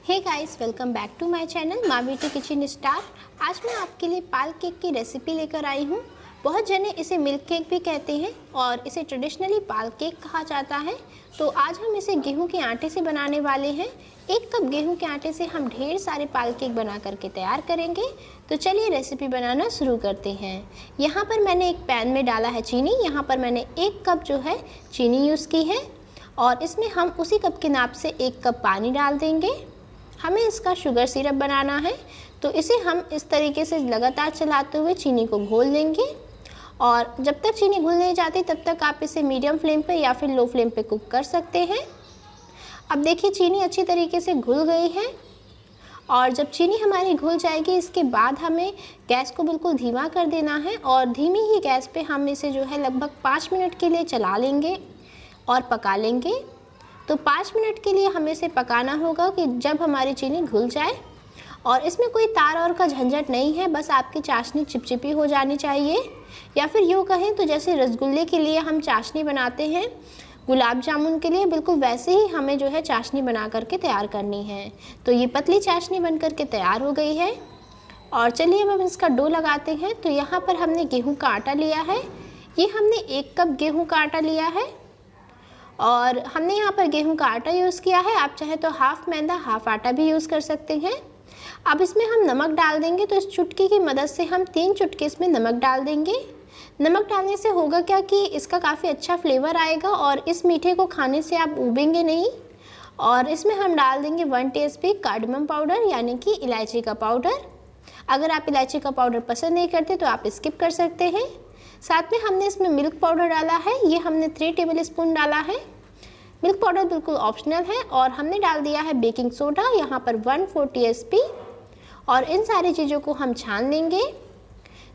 Hey guys, welcome back to my channel माँ बेटी kitchen star. आज मैं आपके लिए पाल केक की रेसिपी लेकर आई हूँ। बहुत जने इसे मिल्क केक भी कहते हैं और इसे ट्रेडिशनली पाल केक कहा जाता है। तो आज हम इसे गेहूं के आटे से बनाने वाले हैं। 1 कप गेहूं के आटे से हम ढेर सारे पाल केक बना करके तैयार करेंगे। तो चलिए रेसिपी बनाना शुरू करते हैं। यहाँ पर मैंने एक पैन में डाला है चीनी। यहाँ पर मैंने 1 कप जो है चीनी यूज़ की है और इसमें हम उसी कप के नाप से 1 कप पानी डाल देंगे। हमें इसका शुगर सिरप बनाना है, तो इसे हम इस तरीके से लगातार चलाते हुए चीनी को घोल देंगे और जब तक चीनी घुल नहीं जाती तब तक आप इसे मीडियम फ्लेम पे या फिर लो फ्लेम पे कुक कर सकते हैं। अब देखिए चीनी अच्छी तरीके से घुल गई है और जब चीनी हमारी घुल जाएगी इसके बाद हमें गैस को बिल्कुल धीमा कर देना है और धीमी ही गैस पे हम इसे जो है लगभग 5 मिनट के लिए चला लेंगे और पका लेंगे। तो 5 मिनट के लिए हमें इसे पकाना होगा कि जब हमारी चीनी घुल जाए और इसमें कोई तार और का झंझट नहीं है, बस आपकी चाशनी चिपचिपी हो जानी चाहिए। या फिर यूँ कहें तो जैसे रसगुल्ले के लिए हम चाशनी बनाते हैं, गुलाब जामुन के लिए बिल्कुल वैसे ही हमें जो है चाशनी बना करके तैयार करनी है। तो ये पतली चाशनी बन करके तैयार हो गई है और चलिए अब हम इसका डो लगाते हैं। तो यहाँ पर हमने गेहूँ का आटा लिया है। ये हमने 1 कप गेहूँ का आटा लिया है और हमने यहाँ पर गेहूं का आटा यूज़ किया है। आप चाहे तो हाफ़ मैदा हाफ़ आटा भी यूज़ कर सकते हैं। अब इसमें हम नमक डाल देंगे, तो इस चुटकी की मदद से हम 3 चुटकी इसमें नमक डाल देंगे। नमक डालने से होगा क्या कि इसका काफ़ी अच्छा फ्लेवर आएगा और इस मीठे को खाने से आप ऊबेंगे नहीं। और इसमें हम डाल देंगे 1 टीस्पून कार्डमम पाउडर यानी कि इलायची का पाउडर। अगर आप इलायची का पाउडर पसंद नहीं करते तो आप स्किप कर सकते हैं। साथ में हमने इसमें मिल्क पाउडर डाला है, ये हमने 3 टेबल स्पून डाला है। मिल्क पाउडर बिल्कुल ऑप्शनल है और हमने डाल दिया है बेकिंग सोडा, यहाँ पर 1/4 टीस्पून और इन सारी चीज़ों को हम छान लेंगे।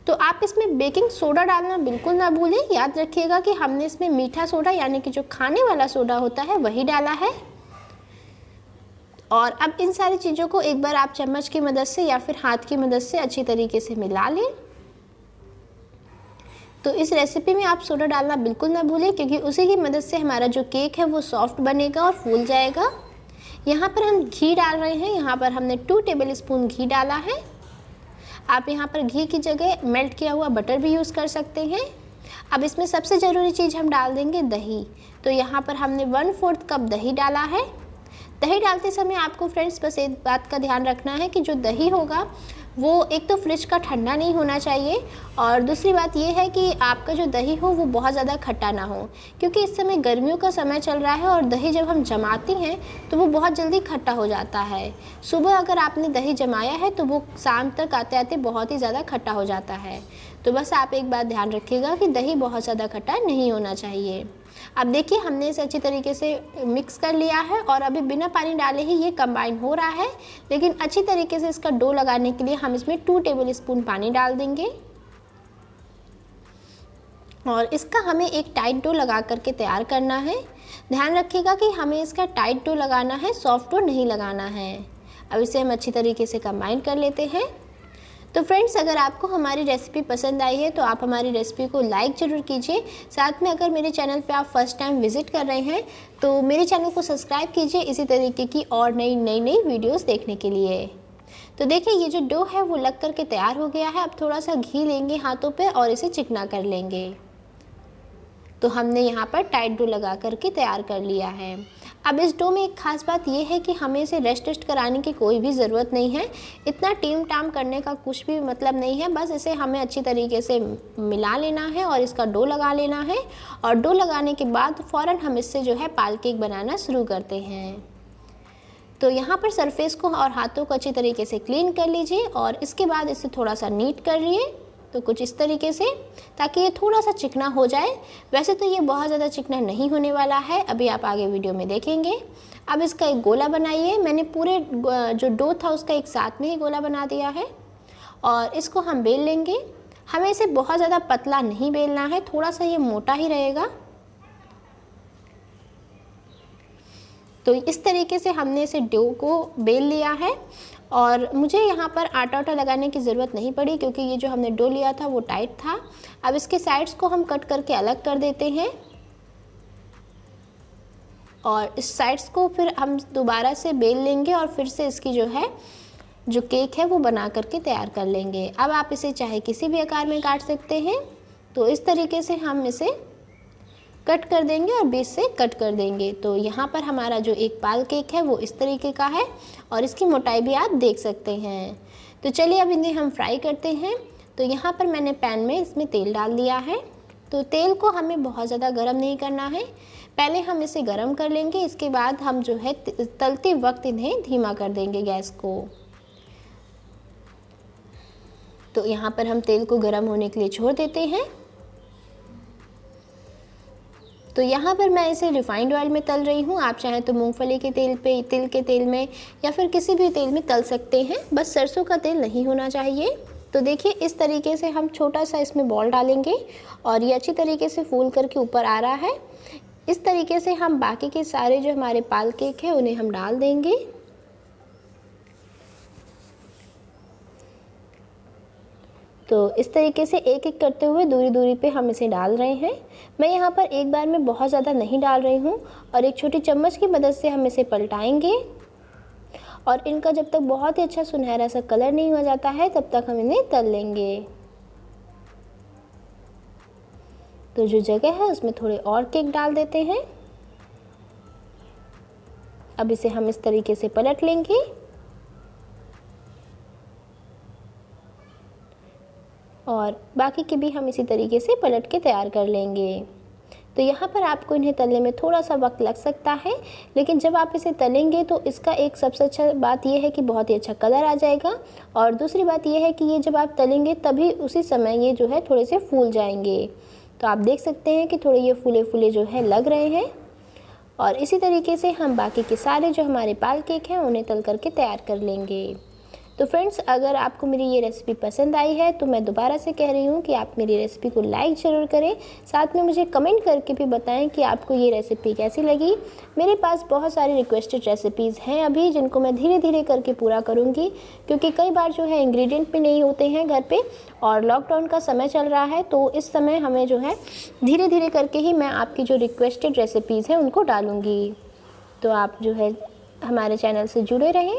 तो आप इसमें बेकिंग सोडा डालना बिल्कुल ना भूलें। याद रखिएगा कि हमने इसमें मीठा सोडा यानी कि जो खाने वाला सोडा होता है वही डाला है। और अब इन सारी चीज़ों को एक बार आप चम्मच की मदद से या फिर हाथ की मदद से अच्छी तरीके से मिला लें। तो इस रेसिपी में आप सोडा डालना बिल्कुल ना भूलें क्योंकि उसी की मदद से हमारा जो केक है वो सॉफ्ट बनेगा और फूल जाएगा। यहाँ पर हम घी डाल रहे हैं। यहाँ पर हमने 2 टेबल स्पून घी डाला है। आप यहाँ पर घी की जगह मेल्ट किया हुआ बटर भी यूज़ कर सकते हैं। अब इसमें सबसे ज़रूरी चीज़ हम डाल देंगे दही। तो यहाँ पर हमने 1/4 कप दही डाला है। दही डालते समय आपको फ्रेंड्स बस एक बात का ध्यान रखना है कि जो दही होगा वो एक तो फ्रिज का ठंडा नहीं होना चाहिए और दूसरी बात ये है कि आपका जो दही हो वो बहुत ज़्यादा खट्टा ना हो, क्योंकि इस समय गर्मियों का समय चल रहा है और दही जब हम जमाते हैं तो वो बहुत जल्दी खट्टा हो जाता है। सुबह अगर आपने दही जमाया है तो वो शाम तक आते आते बहुत ही ज़्यादा खट्टा हो जाता है। तो बस आप एक बात ध्यान रखिएगा कि दही बहुत ज़्यादा खट्टा नहीं होना चाहिए। अब देखिए हमने इसे अच्छी तरीके से मिक्स कर लिया है और अभी बिना पानी डाले ही ये कंबाइन हो रहा है, लेकिन अच्छी तरीके से इसका डो लगाने के लिए हम इसमें 2 टेबल स्पून पानी डाल देंगे और इसका हमें एक टाइट डो लगा करके तैयार करना है। ध्यान रखिएगा कि हमें इसका टाइट डो लगाना है, सॉफ्ट डो नहीं लगाना है। अब इसे हम अच्छी तरीके से कंबाइन कर लेते हैं। तो फ्रेंड्स, अगर आपको हमारी रेसिपी पसंद आई है तो आप हमारी रेसिपी को लाइक ज़रूर कीजिए। साथ में अगर मेरे चैनल पे आप फर्स्ट टाइम विज़िट कर रहे हैं तो मेरे चैनल को सब्सक्राइब कीजिए इसी तरीके की और नई वीडियोस देखने के लिए। तो देखिए ये जो डो है वो लग करके तैयार हो गया है। अब थोड़ा सा घी लेंगे हाथों पे और इसे चिकना कर लेंगे। तो हमने यहाँ पर टाइट डो लगा करके तैयार कर लिया है। अब इस डो में एक ख़ास बात यह है कि हमें इसे रेस्ट कराने की कोई भी ज़रूरत नहीं है। इतना टीम टाम करने का कुछ भी मतलब नहीं है। बस इसे हमें अच्छी तरीके से मिला लेना है और इसका डो लगा लेना है और डो लगाने के बाद फ़ौरन हम इससे जो है पाल केक बनाना शुरू करते हैं। तो यहाँ पर सरफेस को और हाथों को अच्छी तरीके से क्लीन कर लीजिए और इसके बाद इसे थोड़ा सा नीट कर लिए, तो कुछ इस तरीके से, ताकि ये थोड़ा सा चिकना हो जाए। वैसे तो ये बहुत ज़्यादा चिकना नहीं होने वाला है, अभी आप आगे वीडियो में देखेंगे। अब इसका एक गोला बनाइए। मैंने पूरे जो डो था उसका एक साथ में ही गोला बना दिया है और इसको हम बेल लेंगे। हमें इसे बहुत ज़्यादा पतला नहीं बेलना है, थोड़ा सा ये मोटा ही रहेगा। तो इस तरीके से हमने इसे डो को बेल लिया है और मुझे यहाँ पर आटा लगाने की ज़रूरत नहीं पड़ी क्योंकि ये जो हमने डो लिया था वो टाइट था। अब इसके साइड्स को हम कट करके अलग कर देते हैं। और इस साइड्स को फिर हम दोबारा से बेल लेंगे और फिर से इसकी जो केक है वो बना करके तैयार कर लेंगे। अब आप इसे चाहे किसी भी आकार में काट सकते हैं। तो इस तरीके से हम इसे कट कर देंगे और बीच से कट कर देंगे। तो यहाँ पर हमारा जो एक पाल केक है वो इस तरीके का है और इसकी मोटाई भी आप देख सकते हैं। तो चलिए अब इन्हें हम फ्राई करते हैं। तो यहाँ पर मैंने पैन में इसमें तेल डाल दिया है। तो तेल को हमें बहुत ज़्यादा गर्म नहीं करना है, पहले हम इसे गर्म कर लेंगे, इसके बाद हम जो है तलते वक्त इन्हें धीमा कर देंगे गैस को। तो यहाँ पर हम तेल को गर्म होने के लिए छोड़ देते हैं। तो यहाँ पर मैं इसे रिफाइंड ऑयल में तल रही हूँ। आप चाहें तो मूंगफली के तेल पे, तिल के तेल में या फिर किसी भी तेल में तल सकते हैं, बस सरसों का तेल नहीं होना चाहिए। तो देखिए इस तरीके से हम छोटा सा इसमें बॉल डालेंगे और ये अच्छी तरीके से फूल करके ऊपर आ रहा है। इस तरीके से हम बाकी के सारे जो हमारे पाल केक हैं उन्हें हम डाल देंगे। तो इस तरीके से एक एक करते हुए दूरी दूरी पे हम इसे डाल रहे हैं। मैं यहाँ पर एक बार में बहुत ज़्यादा नहीं डाल रही हूँ और एक छोटी चम्मच की मदद से हम इसे पलटाएंगे और इनका जब तक बहुत ही अच्छा सुनहरा सा कलर नहीं हो जाता है तब तक हम इन्हें तल लेंगे। तो जो जगह है उसमें थोड़े और केक डाल देते हैं। अब इसे हम इस तरीके से पलट लेंगे और बाकी के भी हम इसी तरीके से पलट के तैयार कर लेंगे। तो यहाँ पर आपको इन्हें तलने में थोड़ा सा वक्त लग सकता है, लेकिन जब आप इसे तलेंगे तो इसका एक सबसे अच्छा बात यह है कि बहुत ही अच्छा कलर आ जाएगा। और दूसरी बात यह है कि ये जब आप तलेंगे तभी उसी समय ये जो है थोड़े से फूल जाएंगे। तो आप देख सकते हैं कि थोड़े ये फूले फूले जो है लग रहे हैं। और इसी तरीके से हम बाकी के सारे जो हमारे पाल केक हैं उन्हें तल करके तैयार कर लेंगे। तो फ्रेंड्स, अगर आपको मेरी ये रेसिपी पसंद आई है तो मैं दोबारा से कह रही हूँ कि आप मेरी रेसिपी को लाइक ज़रूर करें, साथ में मुझे कमेंट करके भी बताएं कि आपको ये रेसिपी कैसी लगी। मेरे पास बहुत सारी रिक्वेस्टेड रेसिपीज़ हैं अभी, जिनको मैं धीरे धीरे करके पूरा करूँगी, क्योंकि कई बार जो है इंग्रेडिएंट भी नहीं होते हैं घर पे और लॉकडाउन का समय चल रहा है। तो इस समय हमें जो है धीरे धीरे करके ही मैं आपकी जो रिक्वेस्टेड रेसिपीज़ हैं उनको डालूँगी। तो आप जो है हमारे चैनल से जुड़े रहें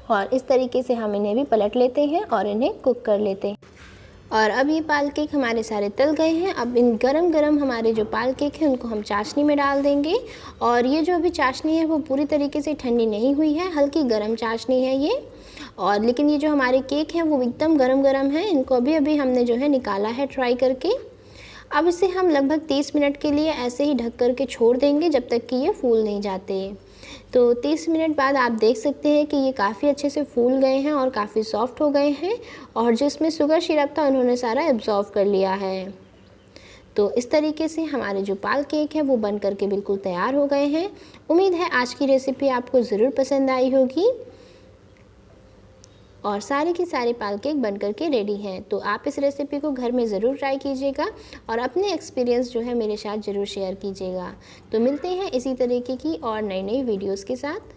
और इस तरीके से हम इन्हें भी पलट लेते हैं और इन्हें कुक कर लेते हैं। और अब ये पाल केक हमारे सारे तल गए हैं। अब इन गरम गरम हमारे जो पाल केक हैं उनको हम चाशनी में डाल देंगे। और ये जो अभी चाशनी है वो पूरी तरीके से ठंडी नहीं हुई है, हल्की गरम चाशनी है ये। और लेकिन ये जो हमारे केक हैं वो एकदम गरम गरम है, इनको अभी अभी हमने जो है निकाला है ट्राई करके। अब इसे हम लगभग 30 मिनट के लिए ऐसे ही ढक कर के छोड़ देंगे जब तक कि ये फूल नहीं जाते। तो 30 मिनट बाद आप देख सकते हैं कि ये काफ़ी अच्छे से फूल गए हैं और काफ़ी सॉफ्ट हो गए हैं और जो इसमें शुगर सिरप था उन्होंने सारा एब्जॉर्व कर लिया है। तो इस तरीके से हमारे जो पाल केक है वो बन करके बिल्कुल तैयार हो गए हैं। उम्मीद है आज की रेसिपी आपको ज़रूर पसंद आई होगी और सारे के सारे पाल केक बन करके रेडी हैं। तो आप इस रेसिपी को घर में ज़रूर ट्राई कीजिएगा और अपने एक्सपीरियंस जो है मेरे साथ ज़रूर शेयर कीजिएगा। तो मिलते हैं इसी तरीके की और नई नई वीडियोस के साथ।